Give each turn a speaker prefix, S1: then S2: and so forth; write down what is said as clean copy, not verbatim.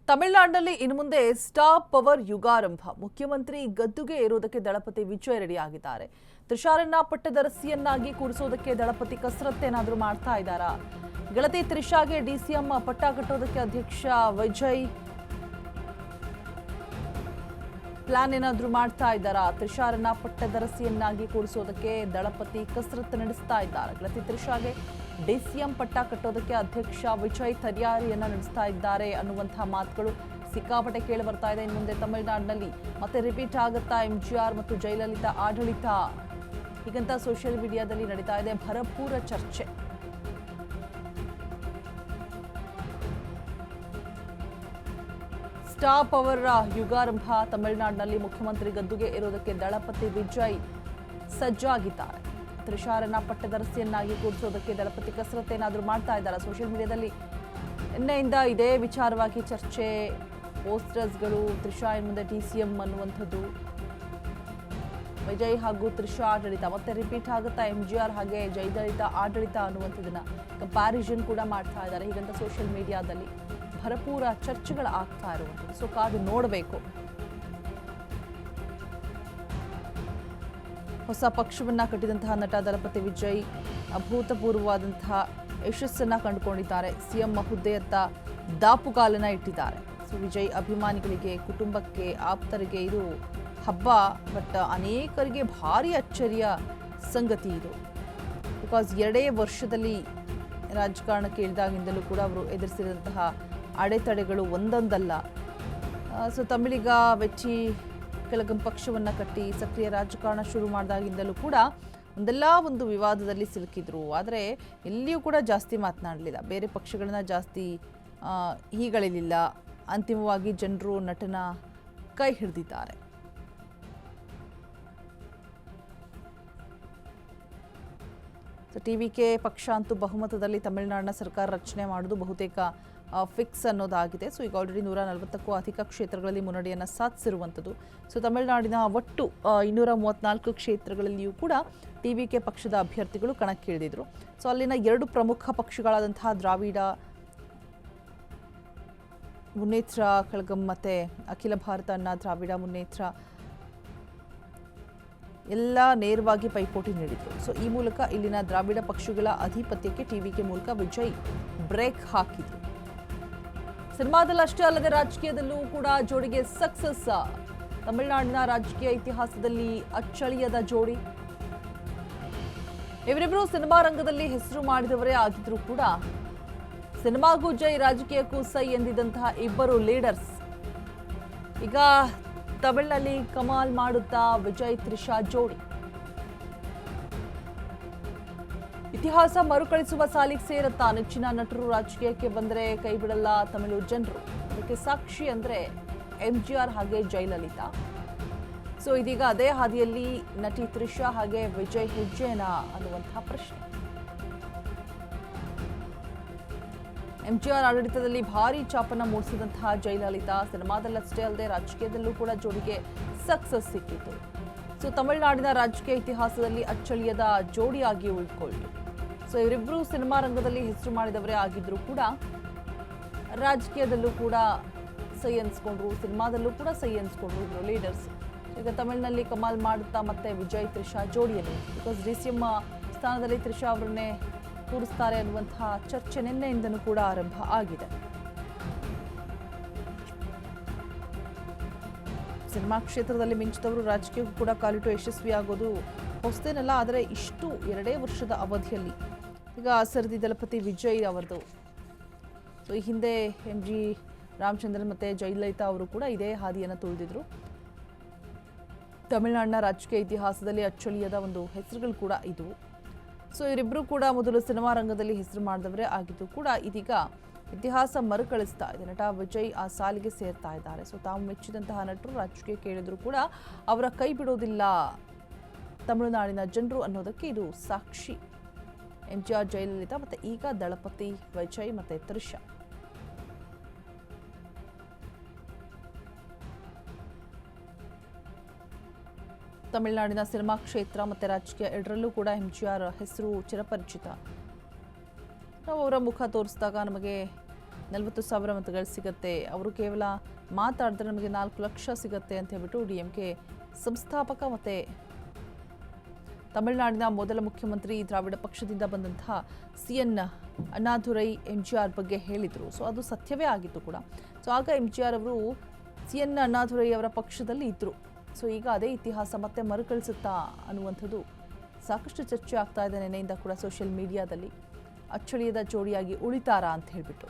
S1: ತಮಿಳುನಾಡಿನಲ್ಲಿ ಇನ್ನು ಮುಂದೆ ಸ್ಟಾರ್ ಪವರ್ ಯುಗಾರಂಭ. ಮುಖ್ಯಮಂತ್ರಿ ಗದ್ದುಗೆ ಏರೋದಕ್ಕೆ ದಳಪತಿ ವಿಜಯ್ ರೆಡಿ ಆಗಿದ್ದಾರೆ. ತ್ರಿಷಾರನ್ನ ಪಟ್ಟದರಸಿಯನ್ನಾಗಿ ಕೂರಿಸೋದಕ್ಕೆ ದಳಪತಿ ಕಸರತ್ತೇನಾದರೂ ಮಾಡ್ತಾ ಇದ್ದಾರಾ? ಗೆಳತಿ ತ್ರಿಷಾಗೆ ಡಿಸಿಎಂ ಪಟ್ಟ ಕಟ್ಟೋದಕ್ಕೆ ಅಧ್ಯಕ್ಷ ವಿಜಯ್ ಪ್ಲಾನ್ ಏನಾದರೂ ಮಾಡ್ತಾ ಇದ್ದಾರಾ? ತ್ರಿಷಾರನ್ನ ಪಟ್ಟದರಸಿಯನ್ನಾಗಿ ಕೂರಿಸೋದಕ್ಕೆ ದಳಪತಿ ಕಸರತ್ತು ನಡೆಸ್ತಾ ಇದ್ದಾರೆ. ಗೆಳತಿ ತ್ರಿಷಾಗೆ ಡಿಸಿಎಂ ಪಟ್ಟ ಕಟ್ಟೋದಕ್ಕೆ ಅಧ್ಯಕ್ಷ ವಿಜಯ್ ತಯಾರಿಯನ್ನ ನಡೆಸ್ತಾ ಇದ್ದಾರೆ ಅನ್ನುವಂತಹ ಮಾತುಗಳು ಸಿಕ್ಕಾಪಟ್ಟೆ ಕೇಳಿ ಬರ್ತಾ ಇದೆ. ಇನ್ನು ಮುಂದೆ ತಮಿಳುನಾಡಿನಲ್ಲಿ ಮತ್ತೆ ರಿಪೀಟ್ ಆಗುತ್ತಾ ಎಂಜಿಆರ್ ಮತ್ತು ಜಯಲಲಿತಾ ಆಡಳಿತ? ಹೀಗಂತ ಸೋಷಿಯಲ್ ಮೀಡಿಯಾದಲ್ಲಿ ನಡೀತಾ ಇದೆ ಭರಪೂರ ಚರ್ಚೆ. ಸ್ಟಾರ್ ಪವರ್ ಯುಗಾರಂಭ. ತಮಿಳುನಾಡಿನಲ್ಲಿ ಮುಖ್ಯಮಂತ್ರಿ ಗದ್ದುಗೆ ಇರೋದಕ್ಕೆ ದಳಪತಿ ವಿಜಯ್ ಸಜ್ಜಾಗಿದ್ದಾರೆ. ತ್ರಿಷಾರನ್ನ ಪಟ್ಟದರಸಿಯನ್ನಾಗಿ ಕೂರಿಸೋದಕ್ಕೆ ದಳಪತಿ ಕಸರತ್ತೇನಾದರೂ ಮಾಡ್ತಾ ಇದ್ದಾರೆ. ಸೋಷಿಯಲ್ ಮೀಡಿಯಾದಲ್ಲಿ ನಿನ್ನೆಯಿಂದ ಇದೇ ವಿಚಾರವಾಗಿ ಚರ್ಚೆ, ಪೋಸ್ಟರ್ಸ್ಗಳು, ತ್ರಿಷಾ ಇನ್ ಮುಂದೆ ಡಿಸಿಎಂ ಅನ್ನುವಂಥದ್ದು, ವಿಜಯ್ ಹಾಗೂ ತ್ರಿಷಾ ಆಡಳಿತ ಮತ್ತೆ ರಿಪೀಟ್ ಆಗುತ್ತಾ ಎಂಜಿಆರ್ ಹಾಗೆ ಜಯಲಲಿತಾ ಆಡಳಿತ ಅನ್ನುವಂಥದ್ದನ್ನ ಕಂಪ್ಯಾರಿಸನ್ ಕೂಡ ಮಾಡ್ತಾ ಇದ್ದಾರೆ. ಹೀಗಂತ ಸೋಷಿಯಲ್ ಮೀಡಿಯಾದಲ್ಲಿ ಭರಪೂರ ಚರ್ಚೆಗಳು ಆಗ್ತಾ ಇರುವಂಥದ್ದು. ಸೊ ಕಾದು ನೋಡಬೇಕು. ಹೊಸ ಪಕ್ಷವನ್ನ ಕಟ್ಟಿದಂತಹ ನಟ ದಳಪತಿ ವಿಜಯ್ ಅಭೂತಪೂರ್ವವಾದಂತಹ ಯಶಸ್ಸನ್ನ ಕಂಡುಕೊಂಡಿದ್ದಾರೆ. ಸಿಎಂ ಹುದ್ದೆಯತ್ತ ದಾಪುಗಾಲನ್ನ ಇಟ್ಟಿದ್ದಾರೆ. ಸೊ ವಿಜಯ್ ಅಭಿಮಾನಿಗಳಿಗೆ, ಕುಟುಂಬಕ್ಕೆ, ಆಪ್ತರಿಗೆ ಇದು ಹಬ್ಬ. ಬಟ್ ಅನೇಕರಿಗೆ ಭಾರಿ ಅಚ್ಚರಿಯ ಸಂಗತಿ ಇದು. ಬಿಕಾಸ್ 2 ವರ್ಷದಲ್ಲಿ ರಾಜಕಾರಣಕ್ಕೆ ಇಳಿದಾಗಿಂದಲೂ ಕೂಡ ಅವರು ಎದುರಿಸಿದಂತಹ ಅಡೆತಡೆಗಳು ಒಂದೊಂದಲ್ಲ. ಸೊ ತಮಿಳಿಗ ವೆಚ್ಚಿ ಕಳಗಂ ಪಕ್ಷವನ್ನು ಕಟ್ಟಿ ಸಕ್ರಿಯ ರಾಜಕಾರಣ ಶುರು ಮಾಡಿದಾಗಿಂದಲೂ ಕೂಡ ಒಂದೆಲ್ಲ ಒಂದು ವಿವಾದದಲ್ಲಿ ಸಿಲುಕಿದ್ರು. ಆದರೆ ಎಲ್ಲಿಯೂ ಕೂಡ ಜಾಸ್ತಿ ಮಾತನಾಡಲಿಲ್ಲ, ಬೇರೆ ಪಕ್ಷಗಳನ್ನ ಜಾಸ್ತಿ ಹೀಗಳಿಲ್ಲ. ಅಂತಿಮವಾಗಿ ಜನರು ನಟನ ಕೈ ಹಿಡಿದಿದ್ದಾರೆ. ಟಿವಿಕೆ ಪಕ್ಷ ಅಂತೂ ಬಹುಮತದಲ್ಲಿ ತಮಿಳುನಾಡಿನ ಸರ್ಕಾರ ರಚನೆ ಮಾಡೋದು ಬಹುತೇಕ ಫಿಕ್ಸ್ ಅನ್ನೋದಾಗಿದೆ. ಸೊ ಈಗ ಆಲ್ರೆಡಿ 140ಕ್ಕೂ ಅಧಿಕ ಕ್ಷೇತ್ರಗಳಲ್ಲಿ ಮುನ್ನಡೆಯನ್ನು ಸಾಧಿಸಿರುವಂಥದ್ದು. ಸೊ ತಮಿಳುನಾಡಿನ ಒಟ್ಟು 234 ಕ್ಷೇತ್ರಗಳಲ್ಲಿಯೂ ಕೂಡ ಟಿವಿಕೆ ಪಕ್ಷದ ಅಭ್ಯರ್ಥಿಗಳು ಕಣಕ್ಕಿಳಿದಿದ್ರು. ಸೊ ಅಲ್ಲಿನ 2 ಪ್ರಮುಖ ಪಕ್ಷಗಳಾದಂತಹ ದ್ರಾವಿಡ ಮುನ್ನೇತ್ರ ಕಳಗಂ ಮತ್ತು ಅಖಿಲ ಭಾರತ ಅಣ್ಣಾ ದ್ರಾವಿಡ ಮುನ್ನೇತ್ರ ಎಲ್ಲ ನೇರವಾಗಿ ಪೈಪೋಟಿ ನೀಡಿದರು. ಸೊ ಈ ಮೂಲಕ ಇಲ್ಲಿನ ದ್ರಾವಿಡ ಪಕ್ಷಗಳ ಅಧಿಪತ್ಯಕ್ಕೆ ಟಿವಿಕೆ ಮೂಲಕ ವಿಜಯ್ ಬ್ರೇಕ್ ಹಾಕಿದ್ರು. ಸಿನಿಮಾದಲ್ಲಷ್ಟೇ ಅಲ್ಲದೆ ರಾಜಕೀಯದಲ್ಲೂ ಕೂಡ ಜೋಡಿಗೆ ಸಕ್ಸಸ್. ತಮಿಳುನಾಡಿನ ರಾಜಕೀಯ ಇತಿಹಾಸದಲ್ಲಿ ಅಚ್ಚಳಿಯದ ಜೋಡಿ. ಇವರಿಬ್ಬರು ಸಿನಿಮಾ ರಂಗದಲ್ಲಿ ಹೆಸರು ಮಾಡಿದವರೇ ಆಗಿದ್ರು ಕೂಡ ಸಿನಿಮಾಗೂ ಜೈ, ರಾಜಕೀಯಕ್ಕೂ ಸೈ ಎಂದಿದ್ದಂತಹ ಇಬ್ಬರು ಲೀಡರ್ಸ್ ಈಗ ತಮಿಳಿನಲ್ಲಿ ಕಮಾಲ್ ಮಾಡುತ್ತಾ ವಿಜಯ್ ತ್ರಿಷಾ ಜೋಡಿ. ಇತಿಹಾಸ ಮರುಕಳಿಸುವ ಸಾಲಿಗೆ ಸೇರುತ್ತಾ? ನೆಚ್ಚಿನ ನಟರು ರಾಜಕೀಯಕ್ಕೆ ಬಂದರೆ ಕೈ ಬಿಡಲ್ಲ ತಮಿಳು ಜನರು. ಅದಕ್ಕೆ ಸಾಕ್ಷಿ ಅಂದ್ರೆ ಎಂಜಿಆರ್ ಹಾಗೆ ಜಯಲಲಿತಾ. ಸೊ ಇದೀಗ ಅದೇ ಹಾದಿಯಲ್ಲಿ ನಟಿ ತ್ರಿಷಾ ಹಾಗೆ ವಿಜಯ್ ಹೆಜ್ಜೆನಾ ಅನ್ನುವಂತಹ ಪ್ರಶ್ನೆ. ಎಂಜಿಆರ್ ಆಡಳಿತದಲ್ಲಿ ಭಾರಿ ಚಾಪನ್ನ ಮೂಡಿಸಿದಂತಹ ಜಯಲಲಿತಾ ಸಿನಿಮಾದಲ್ಲಷ್ಟೇ ಅಲ್ಲದೆ ರಾಜಕೀಯದಲ್ಲೂ ಕೂಡ ಜೋಡಿಗೆ ಸಕ್ಸಸ್ ಸಿಕ್ಕಿತು. ಸೊ ತಮಿಳುನಾಡಿನ ರಾಜಕೀಯ ಇತಿಹಾಸದಲ್ಲಿ ಅಚ್ಚಳಿಯದ ಜೋಡಿಯಾಗಿ ಉಳಿದುಕೊಳ್ಳು. ಸೊ ಇವರಿಬ್ಬರು ಸಿನಿಮಾ ರಂಗದಲ್ಲಿ ಹೆಸರು ಮಾಡಿದವರೇ ಆಗಿದ್ರು ಕೂಡ ರಾಜಕೀಯದಲ್ಲೂ ಕೂಡ ಸೈ ಅನ್ಸ್ಕೊಂಡ್ರು, ಸಿನಿಮಾದಲ್ಲೂ ಕೂಡ ಸೈ ಅನ್ಸ್ಕೊಂಡ್ರು ಇದ್ರು ಲೀಡರ್ಸ್. ಈಗ ತಮಿಳಿನಲ್ಲಿ ಕಮಾಲ್ ಮಾಡುತ್ತಾ ಮತ್ತೆ ವಿಜಯ್ ತ್ರಿಷಾ ಜೋಡಿಯಲ್ಲಿ, ಬಿಕಾಸ್ ಡಿಸಿಎಂ ಸ್ಥಾನದಲ್ಲಿ ತ್ರಿಷಾ ಅವರನ್ನೇ ಕೂರಿಸ್ತಾರೆ ಅನ್ನುವಂತಹ ಚರ್ಚೆ ನಿನ್ನೆಯಿಂದನೂ ಕೂಡ ಆರಂಭ ಆಗಿದೆ. ಸಿನಿಮಾ ಕ್ಷೇತ್ರದಲ್ಲಿ ಮಿಂಚಿದವರು ರಾಜಕೀಯಕ್ಕೂ ಕೂಡ ಕಾಲಿಟ್ಟು ಯಶಸ್ವಿಯಾಗೋದು ಹೊಸದೇನಲ್ಲ. ಆದರೆ ಇಷ್ಟು 2 ವರ್ಷದ ಅವಧಿಯಲ್ಲಿ ಈಗ ಸರದಿ ದಳಪತಿ ವಿಜಯ್ ಅವರದು. ಸೊ ಈ ಹಿಂದೆ MG ರಾಮಚಂದ್ರನ್ ಮತ್ತು ಜಯಲಲಿತಾ ಅವರು ಕೂಡ ಇದೇ ಹಾದಿಯನ್ನು ತುಳಿದಿದ್ರು. ತಮಿಳುನಾಡಿನ ರಾಜಕೀಯ ಇತಿಹಾಸದಲ್ಲಿ ಅಚ್ಚಳಿಯದ ಒಂದು ಹೆಸರುಗಳು ಕೂಡ ಇದು. ಸೊ ಇವರಿಬ್ಬರು ಕೂಡ ಮೊದಲು ಸಿನಿಮಾ ರಂಗದಲ್ಲಿ ಹೆಸರು ಮಾಡಿದವರೇ ಆಗಿದ್ದು ಕೂಡ ಇದೀಗ ಇತಿಹಾಸ ಮರುಕಳಿಸ್ತಾ ಇದೆ. ನಟ ವಿಜಯ್ ಆ ಸಾಲಿಗೆ ಸೇರ್ತಾ ಇದ್ದಾರೆ. ಸೊ ತಾವು ಮೆಚ್ಚಿದಂತಹ ನಟರು ರಾಜಕೀಯ ಕೇಳಿದ್ರು ಕೂಡ ಅವರ ಕೈ ಬಿಡೋದಿಲ್ಲ ತಮಿಳುನಾಡಿನ ಜನರು ಅನ್ನೋದಕ್ಕೆ ಇದು ಸಾಕ್ಷಿ. ಎಂಜಿಆರ್, ಜಯಲಲಿತಾ ಮತ್ತು ಈಗ ದಳಪತಿ ವಿಜಯ್ ಮತ್ತು ತ್ರಿಷಾ. ತಮಿಳುನಾಡಿನ ಸಿನಿಮಾ ಕ್ಷೇತ್ರ ಮತ್ತು ರಾಜಕೀಯ ಎರಡರಲ್ಲೂ ಕೂಡ ಎಂಜಿಆರ್ ಹೆಸರು ಚಿರಪರಿಚಿತ. ನಾವು ಅವರ ಮುಖ ತೋರಿಸಿದಾಗ ನಮಗೆ 40,000 ಮತಗಳು ಸಿಗುತ್ತೆ, ಅವರು ಕೇವಲ ಮಾತಾಡಿದ್ರೆ ನಮಗೆ 4 ಲಕ್ಷ ಸಿಗುತ್ತೆ ಅಂತ ಹೇಳ್ಬಿಟ್ಟು DMK ಸಂಸ್ಥಾಪಕ ಮತ್ತು ತಮಿಳುನಾಡಿನ ಮೊದಲ ಮುಖ್ಯಮಂತ್ರಿ ದ್ರಾವಿಡ ಪಕ್ಷದಿಂದ ಬಂದಂತಹ CN ಅಣ್ಣಾದುರೈ MGR ಬಗ್ಗೆ ಹೇಳಿದರು. ಸೊ ಅದು ಸತ್ಯವೇ ಆಗಿತ್ತು ಕೂಡ. ಸೊ ಆಗ MGR ಅವರು CN ಅಣ್ಣಾದುರೈ ಅವರ ಪಕ್ಷದಲ್ಲಿ ಇದ್ದರು. ಸೊ ಈಗ ಅದೇ ಇತಿಹಾಸ ಮತ್ತೆ ಮರುಕಳಿಸುತ್ತಾ ಅನ್ನುವಂಥದ್ದು ಸಾಕಷ್ಟು ಚರ್ಚೆ ಆಗ್ತಾ ಇದೆ. ನೆನೆಯಿಂದ ಕೂಡ ಸೋಷಿಯಲ್ ಮೀಡಿಯಾದಲ್ಲಿ ಅಚ್ಚಳಿಯದ ಜೋಡಿಯಾಗಿ ಉಳಿತಾರಾ ಅಂತ ಹೇಳಿಬಿಟ್ಟು.